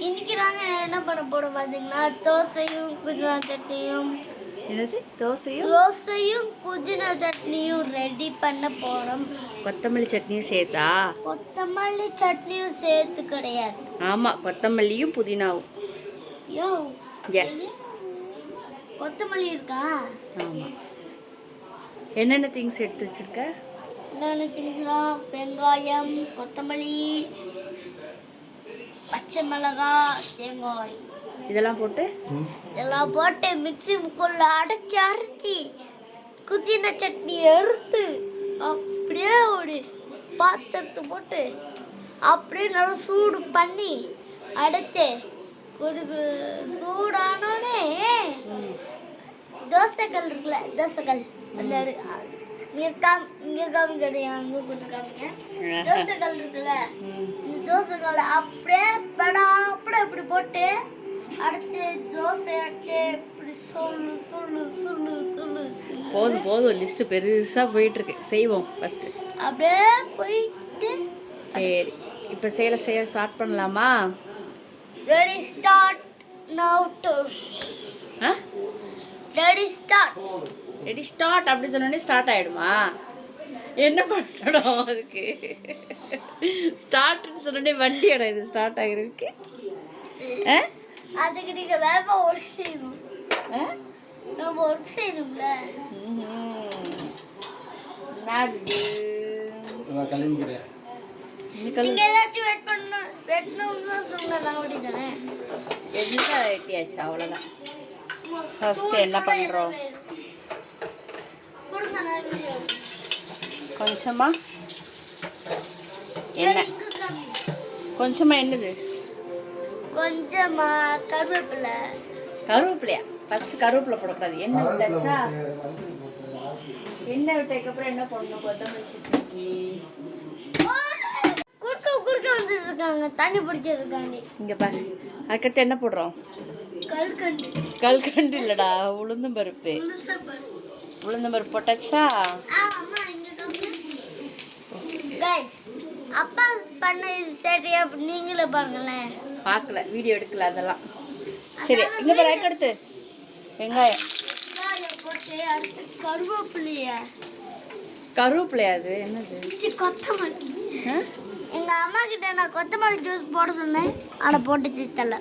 இன்னைக்கு நாங்கள் என்ன பண்ண போறோம் பார்த்தீங்கன்னா தோசையும் புதினா சட்னியும். என்னது? தோசையும் புதினா சட்னியும் ரெடி பண்ண போறோம். கொத்தமல்லி சட்னியும் சேர்த்தா? கொத்தமல்லி சட்னியும் சேர்த்து கிடையாது. ஆமாம், கொத்தமல்லியும் புதினாவும். யோ எஸ், கொத்தமல்லி இருக்கா? ஆமாம். என்னென்ன திங்ஸ் எடுத்து வச்சிருக்க? என்னென்ன திங்ஸ்லாம்? வெங்காயம், கொத்தமல்லி, பச்சை மிளகாய், தேங்காய் இதெல்லாம் போட்டு மிக்ஸி முக்குள்ள அரைச்சி புதினா சட்னி எடுத்து அப்படியே ஒரு பாத்திரத்தை போட்டு அப்படியே நல்லா சூடு பண்ணி அடுத்து கொதிக்கு சூடானோடனே தோசைக்கல் இருக்குல்ல, தோசைக்கல் அந்த இங்கே காமிக்கிறது அங்கே கொஞ்சம் காமிங்க. தோசைக்கல் இருக்குல்ல, இந்த தோசைக்கல் அப்படியே படாப்பட இப்படி போட்டு அடுத்து தோசை எடுத்து இப்படி சொல்லு சொல்லு சொல்லு சொல்லு. போதும் லிஸ்ட் பெருசாக போயிட்டு இருக்கு. செய்வோம் ஃபர்ஸ்ட். அப்படியே போயிட்டு சரி, இப்போ செய்ய ஸ்டார்ட் பண்ணலாமா? Ready start now to. Ready start அப்படி சொன்னோடனே ஸ்டார்ட் ஆகிடுமா? என்ன பண்ணணும் அதுக்கு? ஸ்டார்ட்னு சொன்னோடனே வண்டி இடம் இது ஸ்டார்ட் ஆகிருக்கு. அதுக்கு நீங்கள் வேகமாக ஒர்க் செய்யணும். நம்ம ஒர்க் செய்யணும்ல. நீங்கள் ஏதாச்சும் வெட்டணும்னு சொன்னலாம் அப்படி தானே? வெட்டியாச்சு, அவ்வளோதான். ஃபர்ஸ்ட் என்ன பண்ணுறோம்? கொஞ்சமா என்னது? கொஞ்சமா கருவேப்பிலையா? ஃபர்ஸ்ட் கருவேப்பிலை போடக்கூடாது. எண்ணெய் விட்டாச்சா? எண்ணெய் விட்டதுக்கப்புறம் என்ன பண்ணணும்? கொத்தமல்லி சட்னி குறுக்க வந்துட்டு இருக்காங்க, தண்ணி பிடிச்சிருக்காங்க. இங்க பாரு. அதுக்கடுத்து என்ன போடுறோம்? கல்கண்டு இல்லடா, உளுந்தம் பருப்பு. உளுந்தம் பருப்பு போட்டாச்சா? அப்பா பண்ண சரியா நீங்களே பாருங்களேன். பார்க்கல, வீடியோ எடுக்கல அதெல்லாம். சரி, இங்க பாரு. அதுக்கடுத்து வெங்காயம் போட்டு அடுத்து கருவேப்பிலையா? அது என்னது? கொத்தமல்லி. எங்க அம்மா கிட்ட நான் கொத்தமல்லி ஜூஸ் போட சொன்னேன், ஆனா போட்டு தரல.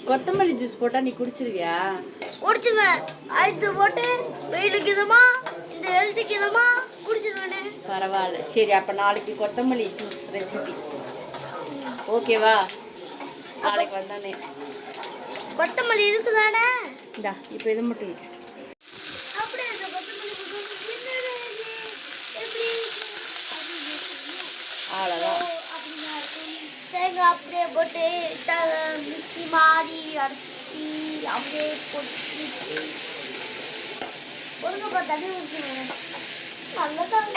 கொத்தமல்லி ஜூஸ் போட்டா நீ குடிச்சிருவியா? குடிச்சுவேன். ஐஸ் போட்டு வெயிலுக்கு இதமா இந்த ஹெல்த்துக்கு இதமா குடிச்சிருவேன். பரவாயில்ல. சரி, அப்போ நாளைக்கு கொத்தமல்லி ஜூஸ் ரெசிபி ஓகேவா? நாளைக்கு வந்தானே. கொத்தமல்லி இருக்குதானே? இந்தா, இப்போ இது மட்டும் அப்படியே அவ்வளோதான். தேங்காய் அப்படியே போட்டு மிக்ஸி மாறி அரைச்சி அப்படியே போட்டு ஒழுங்கப்பா தண்ணி ஊற்றிடுவேன். நல்லதான்.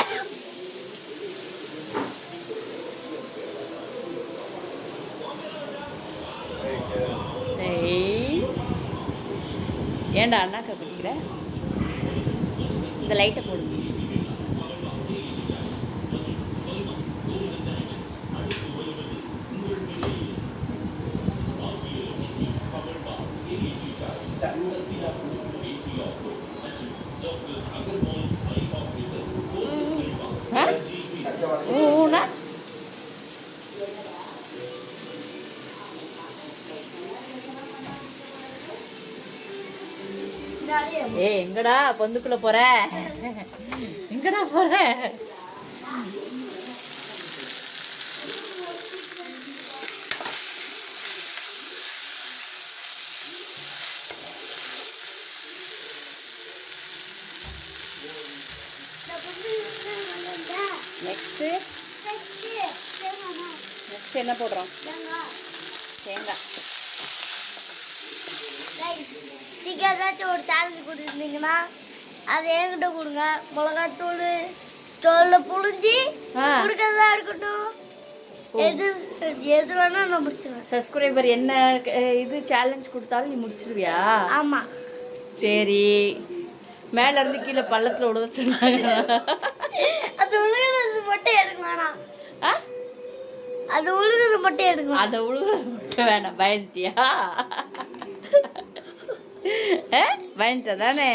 ஏண்டா அண்ணாக்கா பிடிக்கிற? இந்த லைட்டை போடுங்க. ஏய், எங்கடா பொந்துக்குள்ள போற? எங்கடா போற? நெக்ஸ்ட் என்ன போடுறோம்? தேங்காய். நீங்கள் ஏதாச்சும் ஒரு சேலஞ்சு கொடுத்துருந்தீங்கன்னா அதை என்கிட்ட கொடுங்க. மிளகாத்தூள் தோலில் புழிஞ்சி கொடுக்கறதா இருக்கட்டும். எது வேணா நான் முடிச்சிடுவேன். சப்ஸ்கிரைபர் என்ன இது சேலஞ்ச் கொடுத்தாலும் நீ முடிச்சிருவியா? ஆமாம். சரி, மேல இருந்து கீழே பள்ளத்துல விட சொன்னாங்க. அது உழுகிறது மட்டும் எடுக்க வேணாம். அது உழுகிறது மட்டும் எடுக்கலாம். அதை உழுகிறது வேணாம் பயந்தியா? பயந்த தானே?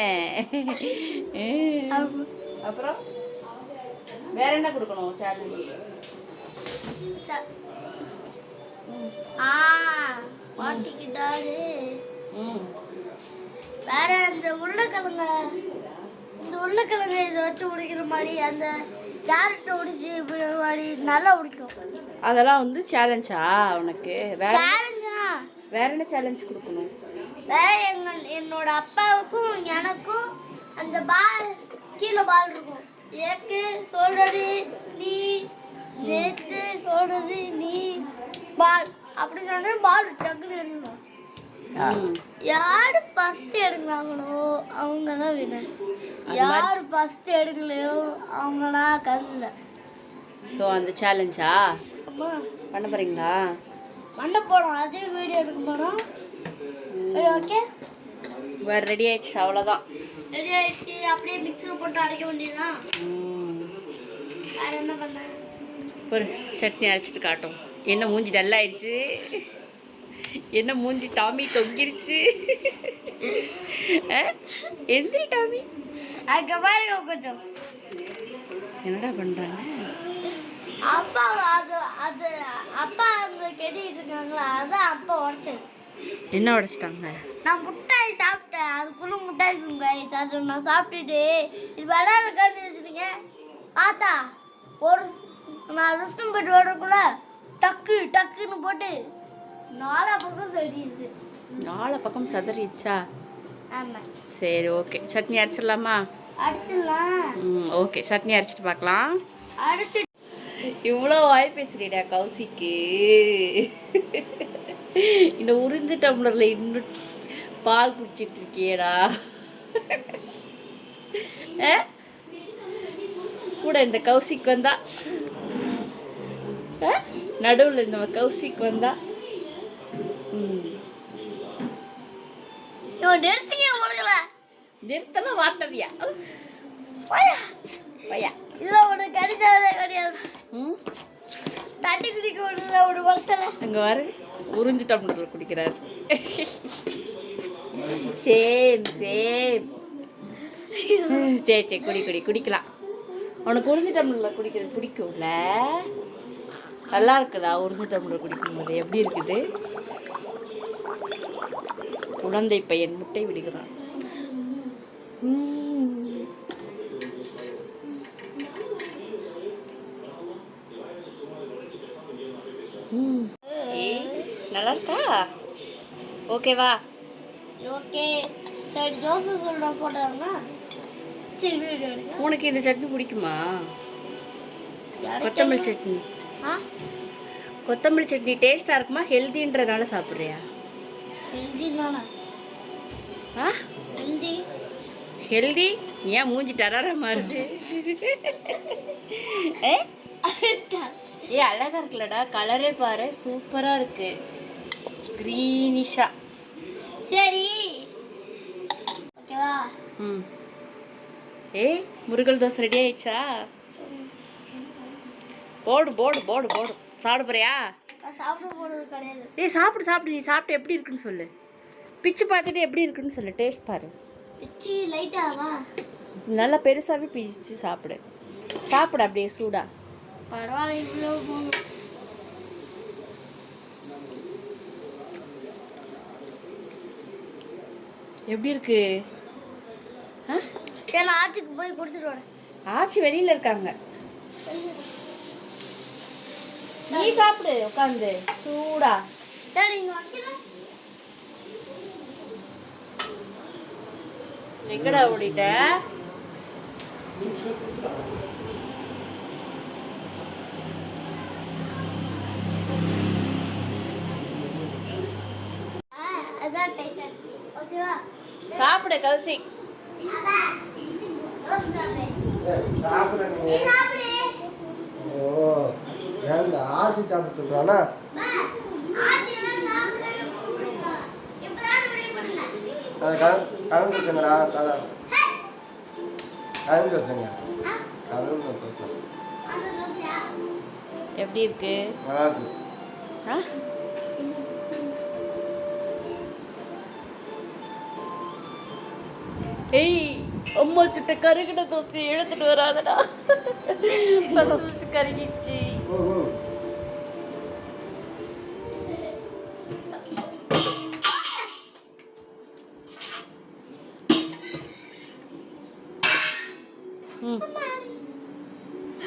அப்புறம் வேற என்ன கொடுக்கணும் சேலஞ்ச்? மாட்டிக்கிட்டாரு. வேற இந்த உருளைக்கிழங்க இதை வச்சு உடைக்கிற மாதிரி அந்த கேரட்டை உடிச்சு இப்படி மாதிரி நல்லா உடிக்கும். அதெல்லாம் வந்து சேலஞ்சா உனக்கு? சேலஞ்சா? வேற என்ன சேலஞ்ச் கொடுக்கணும்? வேற என்னோட அப்பாவுக்கும் எனக்கும் அந்த பால் கீழே பால் இருக்கும். ஏக்கு சொல்றது நீ, நேத்து சொல்றது நீ, பால் அப்படி சொன்னா பால் டக்குன்னு எடுக்கணும். யாரு ஃபர்ஸ்ட் எடுக்கிறாங்களோ அவங்க தான் வினர். யாரு ஃபர்ஸ்ட் எடுக்கலையோ அவங்களா கருதுல. ஸோ அந்த சேலஞ்சா பண்ண போறீங்களா? பண்ண போறோம். அதே வீடியோ எடுக்க போறோம். ஓகே வேறு ரெடி ஆயிடுச்சு, அவ்வளோதான். ரெடி ஆயிடுச்சு. அப்படியே மிக்ஸில் போட்டு அரைக்க வேண்டியதுதான். வேற என்ன பண்ண? ஒரு சட்னி அரைச்சிட்டு காட்டும். என்ன மூஞ்சி டல்லாயிடுச்சு, என்ன மூஞ்சி டாமி தொங்கிருச்சு. எந்திரி டாமி. அதுக்கு பாருங்க கொஞ்சம். என்னடா பண்றாங்க? அப்பா அது அப்பா அங்கே கெட்டிட்டு இருக்காங்களா, அதான் அப்பா உடச்சது. என்ன உடைச்சிட்டாங்க? நான் முட்டாய் சாப்பிட்டேன். அதுக்குள்ள முட்டாய் அது நான் சாப்பிட்டுட்டு இது விளையாடுறதுக்கான்னு வச்சுருங்க. ஆத்தா ஒரு நான் ருஷ்டம் போயிட்டு வரக்குள்ள டக்குன்னு போட்டு 4 பக்கம் சடிடுது. 4 பக்கம் சதறிச்சா? ஆமாம். சரி ஓகே, சட்னி அரைச்சிடலாமா? அடிச்சிடலாம். ஓகே, சட்னி அரைச்சிட்டு பார்க்கலாம். அடிச்சு இவ்வளோ வாய் பேசுறீடா கௌசிக்கு. இந்த உறிஞ்சு டம்ளர்ல இன்னும் பால் குடிச்சிட்டு இருக்கியடா. கூட இந்த கௌசிக்கு வந்தா, நடுவில் இந்த கௌசிக்கு வந்தா நிறுத்தலாம் வாட்டவியா பையா இல்லை ஒரு கடிதாவே கிடையாது. தண்ணி குடிக்க முடியல ஒரு வருஷம். அங்கே வர உறிஞ்சு டம்ளரில் குடிக்கிறாரு. சேம் சரி சரி குடிக்கலாம். அவனுக்கு உறிஞ்சு டம்ளரில் குடிக்கிறது பிடிக்கும்ல? நல்லா இருக்குதா உறிஞ்சு டம்ளர் குடிக்கும்போது? எப்படி இருக்குது? குழந்தை பையன் முட்டை விடுகிறான். நல்லா இருக்கா? ஓகேவா? ஓகே சரி. தோசை சொல்ற போட்டோம்னா சரி வீடியோ எடுங்க. உனக்கு இந்த சட்னி பிடிக்குமா? கொத்தமல்லி சட்னி. கொத்தமல்லி சட்னி டேஸ்டா இருக்குமா? ஹெல்தின்றதுனால சாப்பிட்றியா? ஹெல்தி? ஏன் மூஞ்சி டராரா மாறுது? ஏ அழகா இருக்குல்லடா, கலரே பாரு சூப்பரா இருக்கு, கிரீனிஷா. சரி ஓகேவா? ஏய் முருகல் தோசை ரெடி ஆயிடுச்சா? போடு போடு போடு போடு. சாப்பிட போறியா? சாப்பிட போறது கிடையாது. ஏய் சாப்பிடு. நீ சாப்பிட்டு எப்படி இருக்குன்னு சொல்லு. பிச்சு பார்த்துட்டு எப்படி இருக்குன்னு சொல்லு. டேஸ்ட் பாரு. பிச்சு லைட்டாவா? நல்லா பெருசாகவே பிச்சு சாப்பிடு. அப்படியே சூடா. பரவாயில்ல இவ்வளோ போதும். எப்படி இருக்கு? சரி நான் ஆச்சுக்கு போய் கொடுத்துட்டு வரேன். ஆச்சி வெளியில இருக்காங்க. நீ சாப்பிடு உட்காந்து சூடா. சரி இங்க வைக்கல. எங்கடா ஓடிட்ட? அதான் டைட்டன். ஓகேவா? சாப்பிடு கௌசிக். ஆச்சி சாப்பிட்டு சொல்றானா? கலந்து தோசைங்கடா. கலந்து தோசைங்க. கலந்து தோசை எப்படி இருக்கு? நல்லா இருக்கு. ஏய் அம்மா சுட்ட கருகின தோசை எடுத்துட்டு வராதடா. ஃபர்ஸ்ட் கருகிச்சு. ஓ ஓ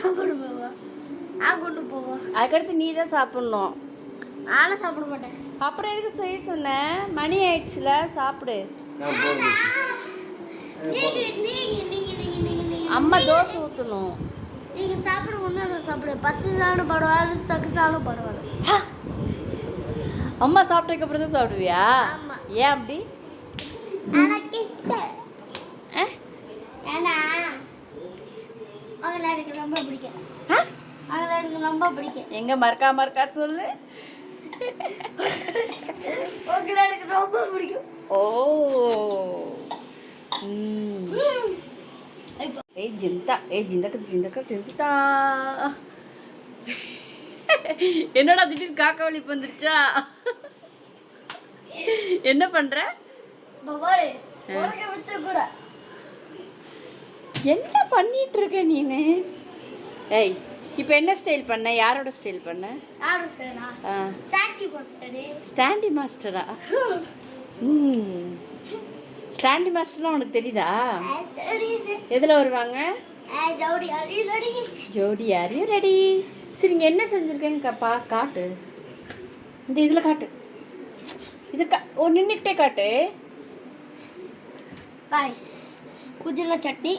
சாப்பிட போவா நான் கொண்டு போவா அதுக்கடுத்து நீ தான் சாப்பிடணும். நானும் சாப்பிட மாட்டேன். அப்புறம் எதுக்கு செய்ய சொன்னேன்? மணி ஆயிடுச்சுல, சாப்பிடு. நான் போகிறேன். அம்மா தோசை ஊற்றணும். நீங்க சாப்பிட முன்னாடி நான் சாப்பிடுவேன். பசிச்சாலும் பரவாயில்ல, சகிச்சாலும் பரவாயில்ல. அம்மா சாப்பிட்டதுக்கு அப்புறம் தான் சாப்பிடுவியா? ஆமா. ஏன் அப்படி? எனக்கு இஷ்டம். ஏன்னா அவங்கள எனக்கு ரொம்ப பிடிக்கும். அவங்கள எனக்கு ரொம்ப பிடிக்கும். எங்க மறக்கா சொல்லு. உங்களை எனக்கு ரொம்ப பிடிக்கும். ஓ ஏய் ஜிந்தா, ஏய் ஜிந்தக்கா. என்னடா திடீர்னு காக்கா வலி வந்துருச்சா? என்ன பண்ற? பாபாரே உனக்கு விட்டு கூட என்ன பண்ணிட்டு இருக்க நீனு? ஏய் இப்போ என்ன ஸ்டைல் பண்ண? யாரோட ஸ்டைல் பண்ண? யாரு சேனா சாட்டி போட்டடே. ஸ்டாண்டி மாஸ்டரா? ஸ்டாண்டி மாஸ்டர்லாம் உனக்கு தெரியுதா? எதில் வருவாங்க? ஜோடி அடி ரெடி. ஜோடி ஆர் யூ ரெடி? சரி இங்கே என்ன செஞ்சுருக்கேன்னு காட்டு. இந்த இதில் காட்டு. இது நின்றுக்கிட்டே காட்டு. गाइस புதினா சட்னி.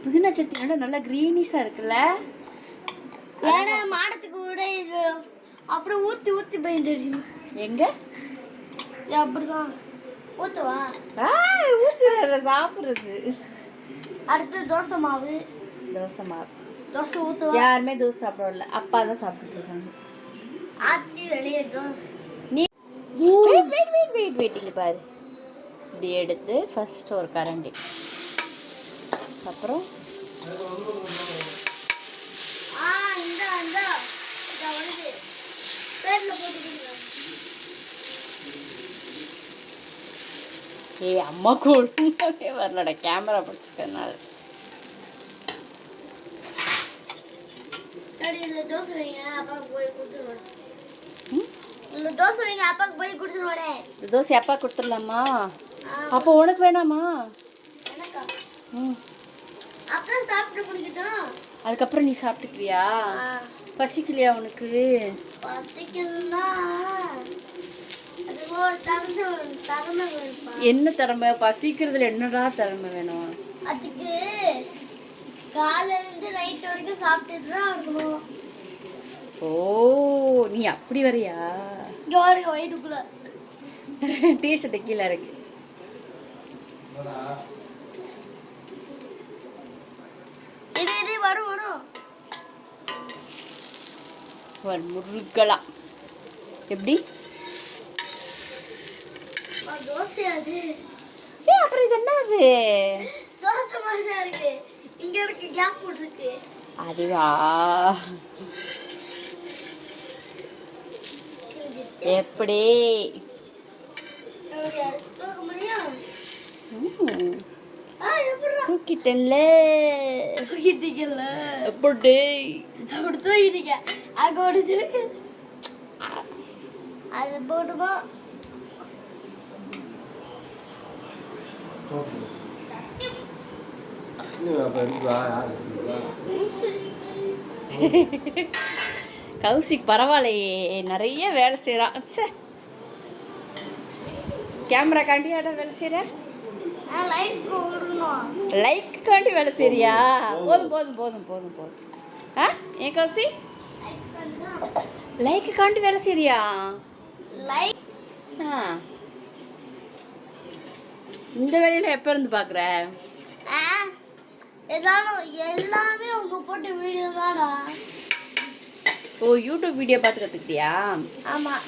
புதினா சட்னியோட நல்லா க்ரீனிஷாக இருக்குல்ல? ஏன்னா மாடத்துக்கு கூட இது அப்படியே ஊற்றி போயிட்டு எங்கே? அப்படிதான் ஊற்றுவா. ஊற்று அதை சாப்பிட்றது. அடுத்து தோசை மாவு. தோசை ஊற்றுவா. யாருமே தோசை சாப்பிடல, அப்பா தான் சாப்பிட்டுட்டு இருக்காங்க. ஆச்சி வெளியே தோசை. நீ வெயிட் இங்கே பாரு. இப்படி எடுத்து ஃபர்ஸ்ட் ஒரு கரண்டி, அப்புறம் ஏய் அம்மா ஒழுங்காவே வரலடா, கேமரா பிடிச்சிக்கிறதுனால. தோசை வைங்க அப்பாவுக்கு போய் கொடுத்துருவானே. இந்த தோசை அப்பா கொடுத்துடலாமா? அப்போ உனக்கு வேணாமா? அதுக்கப்புறம் நீ சாப்பிட்டுக்குவியா? பசிக்கலையா உனக்கு? என்ன திறமை? பசிக்கிறதுல என்னடா திறமை வேணும்? அதுக்கு காலையில நைட் வரைக்கும் சாப்பிட்டுட்டு தான் இருக்கணும். ஓ நீ அப்படி வரையா? வயிற்றுக்குள்ள டீஷர்ட்டு கீழே இருக்கு. இது வரும் முருகலாம். எப்படி தோசை அது? அப்புறம் இது என்ன? அது தோசை மாதிரி இருக்கு. இங்க இருக்கு கேப் போட்டுருக்கு. அதுவா? எப்படி தூக்கிட்டேன்ல? தூக்கிட்டீங்கல்ல? எப்படி அப்படி தூக்கிட்டீங்க. அங்க ஒரு இருக்கு, அது போடுமா? கௌசிக் பரவாயில்லையே, நிறைய வேலை செய்கிறான். சே கேமரா காண்டியாடா வேலை செய்கிற? லைக்காண்டி வேலை செய்றியா? போதும். ஆ ஏன் கௌசி லைக்காண்டி வேலை செய்றியா? ஆ இந்த வேலையில எப்போ இருந்து பார்க்குற? எல்லாமே உங்க போட்ட வீடியோ தானா? ஓ யூடியூப் வீடியோ பார்த்து கற்றுக்கிட்டியா? ஆமாம்.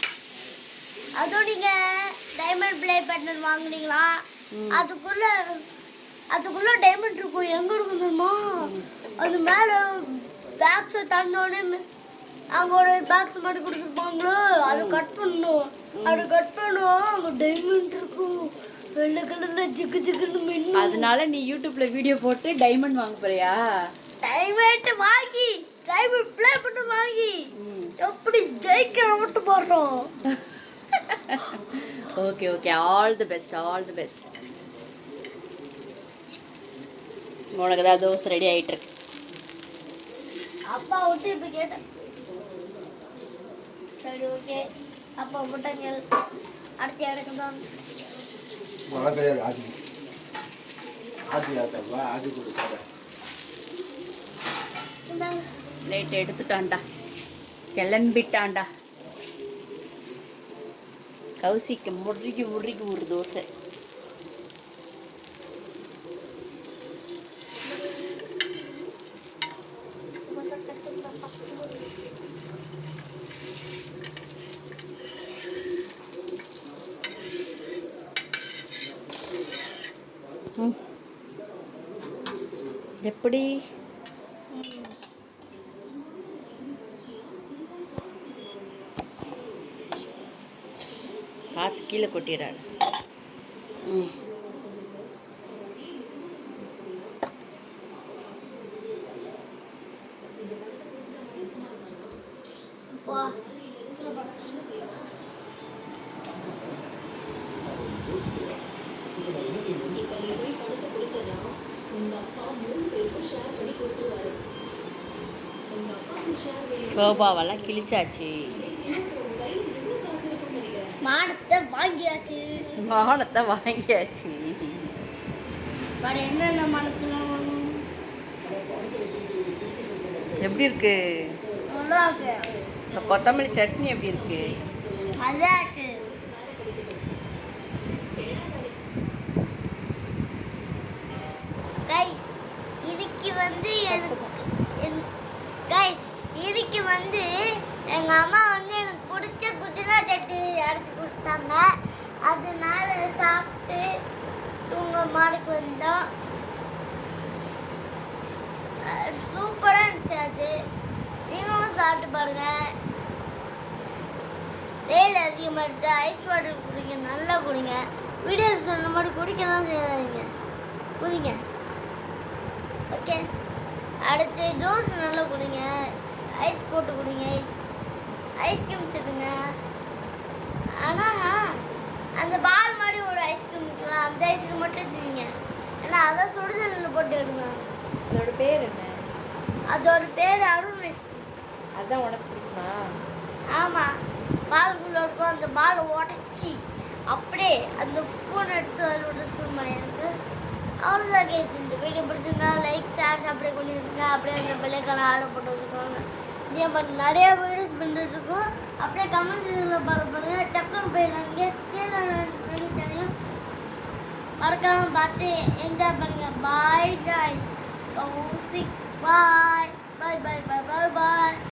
அதோட நீங்கள் டைமண்ட் ப்ளே பட்டன் வாங்குனீங்களா? அதுக்குள்ளே டைமண்ட் இருக்கும். எங்கே இருக்கும் தெரியுமா? அது மேலே பேக்ஸை தந்தோடனே அங்கே ஒரு பேக்ஸ் மட்டும் கொடுத்துருப்பாங்களோ, அதை கட் பண்ணணும். அங்கே டைமண்ட் இருக்கும். வெள்ளை கலர்ல ஜிகு ஜிகுன்னு மின்னும். அதனால நீ யூடியூப்ல வீடியோ போட்டு டைமண்ட் வாங்க போறியா? டைமண்ட் வாங்கி டைமண்ட் ப்ளே பண்ணி வாங்கி எப்படி ஜெயிக்கிறோம் மட்டும் போடுறோம். Okay okay, all the best, all the best. உனக்கு தான் தோசை ரெடி ஆயிட்டு இருக்கு. அப்பா விட்டு இப்போ கேட்டேன். சரி ஓகே, அப்பா போட்டாங்க. அடுத்து எனக்கு தான் உனக்கு ஆதி ஆத்தவா ஆதி கொடுத்தாங்க. லைட் எடுத்துட்டான்டா, கிளம்பிட்டான்டா. கௌசிக்கு முறுக்கி முறுக்கி ஒரு தோசை. எப்படி பார்த்து கீழே கொட்டிடுறாரு. வா சோபாவெல்லாம் கிழிச்சாச்சு. மானத்தை வாங்கியாச்சு. வானத்தை வாங்கியாச்சு. வேற என்னென்ன மானத்தெல்லாம் வாங்கணும்? எப்படி இருக்கு நல்லா இருக்கு. இந்த கொத்தமல்லி சட்னி எப்படி இருக்கு? நல்லா இருக்கு. கைஸ் இன்னைக்கு வந்து இன்னைக்கு வந்து எங்க அம்மா வந்து எனக்கு பிடிச்ச குதிரை சட்னி அரைச்சி கொடுத்தாங்க. அதனால சாப்பிட்டு தூங்க மாடிக்கு வந்தோம். சூப்பராக இருந்துச்சு. அது நீங்களும் சாப்பிட்டு பாருங்க. வெயில் அதிகமாக இருந்துச்சு. ஐஸ் வாட்டர் குடிங்க, நல்லா குடிங்க. வீடியோ சொன்ன மாதிரி குடிக்கலாம் செய்யாதீங்க, குடிங்க. ஓகே, அடுத்து ஜூஸ் நல்லா குடிங்க, ஐஸ் போட்டு குடிங்க, ஐஸ்கிரீம் திடுங்க. ஆனால் அந்த பால் மாதிரி ஒரு ஐஸ்கிரீம் இருக்கலாம், அந்த ஐஸ்கிரீம் மட்டும் திங்க. ஏன்னா அதை சுடுதலில் போட்டு எடுக்கணும். அதோட பேர் என்ன? அதோட பேர் அருண் ஐஸ்கிரீம். அதுதான் உனக்கு பிடிக்குமா? ஆமாம், பாலுக்குள்ளே இருக்கும். அந்த பாலை உடச்சி அப்படியே அந்த ஸ்பூன் எடுத்து அதோட ஸ்பூன் பண்ணிருக்கு. அவ்வளோதான் கேஸ். இந்த வீடியோ பிடிச்சிருந்தா லைக், ஷேர், அப்படியே பண்ணிட்டுருங்க. அப்படியே அந்த பிள்ளைக்கான ஆர்டர் போட்டு வச்சுக்கோங்க. இதே மாதிரி நிறைய வீடியோஸ் பண்ணிட்டு இருக்கோம். அப்படியே கமெண்ட்ஸில் பண்ணுங்க. டக்குன்னு போயிடலாங்க. சேனலையும் மறக்காமல் பார்த்து என்ஜாய் பண்ணுங்க. பாய் டாய் கௌசிக். பாய் பாய் பாய் பாய் பாய் பாய்.